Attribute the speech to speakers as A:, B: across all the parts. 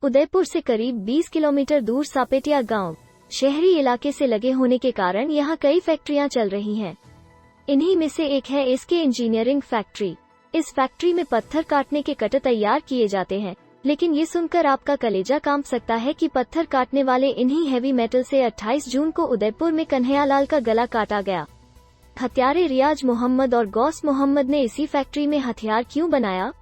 A: उदयपुर से करीब 20 किलोमीटर दूर सापेटिया गांव शहरी इलाके से लगे होने के कारण यहाँ कई फैक्ट्रियां चल रही हैं। इन्हीं में से एक है एसके इंजीनियरिंग फैक्ट्री। इस फैक्ट्री में पत्थर काटने के कटर तैयार किए जाते हैं। लेकिन ये सुनकर आपका कलेजा कांप सकता है कि पत्थर काटने वाले इन्हीं हैवी मेटल से 28 जून को उदयपुर में कन्हैयालाल का गला काटा गया। हत्यारे रियाज मोहम्मद और गौस मोहम्मद ने इसी फैक्ट्री में हथियार क्यों बनाया?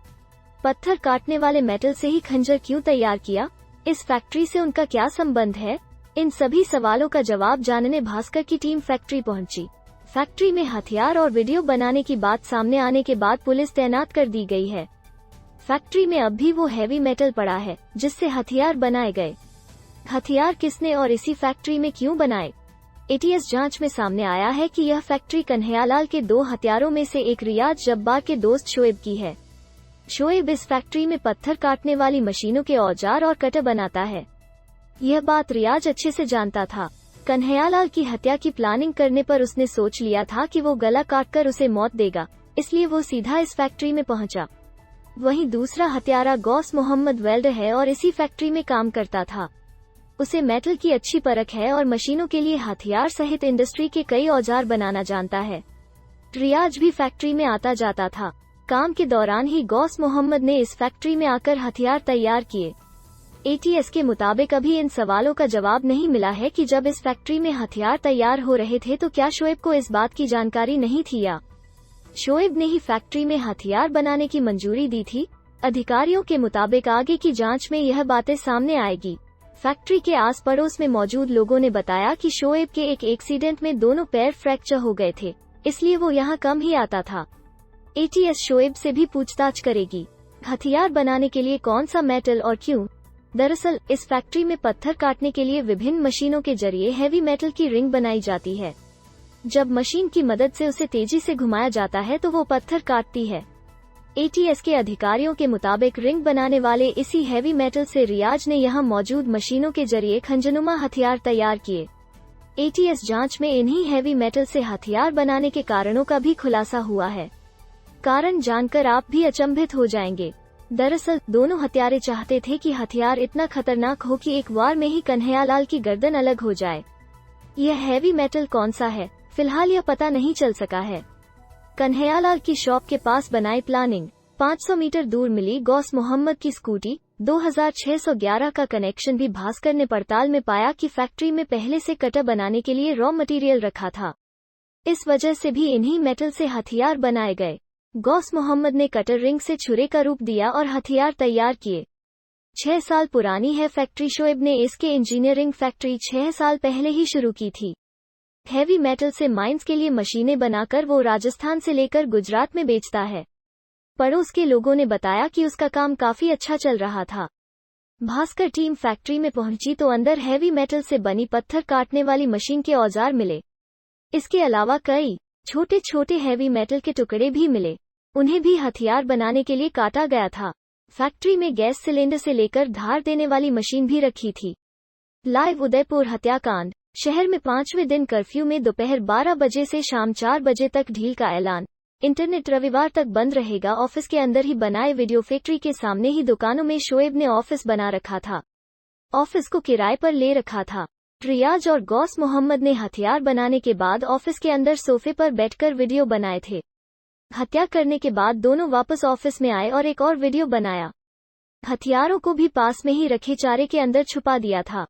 A: पत्थर काटने वाले मेटल से ही खंजर क्यों तैयार किया? इस फैक्ट्री से उनका क्या संबंध है? इन सभी सवालों का जवाब जानने भास्कर की टीम फैक्ट्री पहुंची। फैक्ट्री में हथियार और वीडियो बनाने की बात सामने आने के बाद पुलिस तैनात कर दी गई है। फैक्ट्री में अब भी वो हैवी मेटल पड़ा है जिससे हथियार बनाए गए। हथियार किसने और इसी फैक्ट्री में क्यों बनाए? एटीएस जांच में सामने आया है कि यह फैक्ट्री कन्हैयालाल के 2 हत्यारों में से एक रियाज जब्बार के दोस्त शोएब की है। शोएब इस फैक्ट्री में पत्थर काटने वाली मशीनों के औजार और कटर बनाता है। यह बात रियाज अच्छे से जानता था। कन्हैयालाल की हत्या की प्लानिंग करने पर उसने सोच लिया था कि वो गला काटकर उसे मौत देगा, इसलिए वो सीधा इस फैक्ट्री में पहुंचा। वहीं दूसरा हत्यारा गौस मोहम्मद वेल्डर है और इसी फैक्ट्री में काम करता था। उसे मेटल की अच्छी परख है और मशीनों के लिए हथियार सहित इंडस्ट्री के कई औजार बनाना जानता है। रियाज भी फैक्ट्री में आता जाता था। काम के दौरान ही गौस मोहम्मद ने इस फैक्ट्री में आकर हथियार तैयार किए। एटीएस के मुताबिक अभी इन सवालों का जवाब नहीं मिला है कि जब इस फैक्ट्री में हथियार तैयार हो रहे थे तो क्या शोएब को इस बात की जानकारी नहीं थी या शोएब ने ही फैक्ट्री में हथियार बनाने की मंजूरी दी थी? अधिकारियों के मुताबिक आगे की जांच में यह बातें सामने आएगी। फैक्ट्री के आस पड़ोस में मौजूद लोगों ने बताया कि शोएब के एक एक्सीडेंट में दोनों पैर फ्रैक्चर हो गए थे, इसलिए वो यहाँ कम ही आता था। एटीएस शोएब से भी पूछताछ करेगी। हथियार बनाने के लिए कौन सा मेटल और क्यों? दरअसल इस फैक्ट्री में पत्थर काटने के लिए विभिन्न मशीनों के जरिए हैवी मेटल की रिंग बनाई जाती है। जब मशीन की मदद से उसे तेजी से घुमाया जाता है तो वो पत्थर काटती है। एटीएस के अधिकारियों के मुताबिक रिंग बनाने वाले इसी हैवी मेटल से रियाज ने यहां मौजूद मशीनों के जरिए खंजनुमा हथियार तैयार किए। एटीएस जांच में इन्हीं हैवी मेटल से हथियार बनाने के कारणों का भी खुलासा हुआ है। कारण जानकर आप भी अचंभित हो जाएंगे। दरअसल दोनों हत्यारे चाहते थे कि हथियार इतना खतरनाक हो कि एक वार में ही कन्हैयालाल की गर्दन अलग हो जाए। यह हैवी मेटल कौन सा है, फिलहाल यह पता नहीं चल सका है। कन्हैयालाल की शॉप के पास बनाई प्लानिंग। 500 मीटर दूर मिली गौस मोहम्मद की स्कूटी। 2611 का कनेक्शन भी भास्कर ने पड़ताल में पाया कि फैक्ट्री में पहले से कटर बनाने के लिए रॉ मटेरियल रखा था। इस वजह से भी इन्हीं मेटल से हथियार बनाए गए। गौस मोहम्मद ने कटर रिंग से छुरे का रूप दिया और हथियार तैयार किए। 6 साल पुरानी है फैक्ट्री। शोएब ने इसके इंजीनियरिंग फैक्ट्री 6 साल पहले ही शुरू की थी। हैवी मेटल से माइंस के लिए मशीनें बनाकर वो राजस्थान से लेकर गुजरात में बेचता है। पड़ोस के लोगों ने बताया कि उसका काम काफी अच्छा चल रहा था। भास्कर टीम फैक्ट्री में पहुंची तो अंदर हैवी मेटल से बनी पत्थर काटने वाली मशीन के औजार मिले। इसके अलावा कई छोटे छोटे हैवी मेटल के टुकड़े भी मिले। उन्हें भी हथियार बनाने के लिए काटा गया था। फैक्ट्री में गैस सिलेंडर से लेकर धार देने वाली मशीन भी रखी थी। लाइव उदयपुर हत्याकांड। शहर में 5वें दिन कर्फ्यू में दोपहर 12 बजे से शाम 4 बजे तक ढील का ऐलान। इंटरनेट रविवार तक बंद रहेगा। ऑफिस के अंदर ही बनाए वीडियो। फैक्ट्री के सामने ही दुकानों में शोएब ने ऑफिस बना रखा था। ऑफिस को किराए पर ले रखा था। रियाज और गौस मोहम्मद ने हथियार बनाने के बाद ऑफिस के अंदर सोफे पर बैठकर वीडियो बनाए थे। हत्या करने के बाद दोनों वापस ऑफिस में आए और एक और वीडियो बनाया। हथियारों को भी पास में ही रखे चारे के अंदर छुपा दिया था।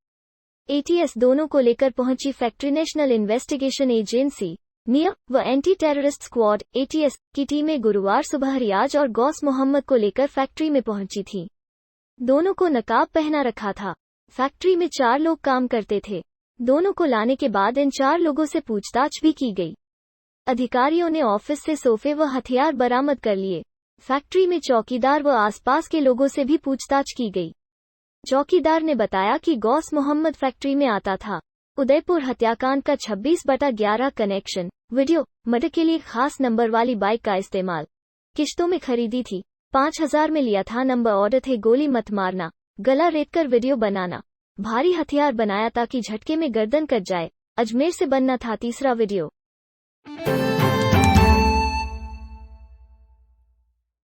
A: एटीएस दोनों को लेकर पहुंची फैक्ट्री। नेशनल इन्वेस्टिगेशन एजेंसी निया व एंटी टेररिस्ट स्क्वाड एटीएस की टीमें गुरुवार सुबह रियाज और गौस मोहम्मद को लेकर फैक्ट्री में पहुंची थी। दोनों को नकाब पहना रखा था। फैक्ट्री में 4 लोग काम करते थे। दोनों को लाने के बाद इन 4 लोगों से पूछताछ भी की गई। अधिकारियों ने ऑफिस से सोफे व हथियार बरामद कर लिए। फैक्ट्री में चौकीदार व आसपास के लोगों से भी पूछताछ की गई। चौकीदार ने बताया कि गौस मोहम्मद फैक्ट्री में आता था। उदयपुर हत्याकांड का 26/11 कनेक्शन वीडियो मर्डर के लिए खास नंबर वाली बाइक का इस्तेमाल। किश्तों में खरीदी थी। 5000 में लिया था। नंबर ऑर्डर थे गोली मत मारना, गला रेतकर वीडियो बनाना, भारी हथियार बनाया ताकि झटके में गर्दन कट जाए। अजमेर से बनना था तीसरा वीडियो।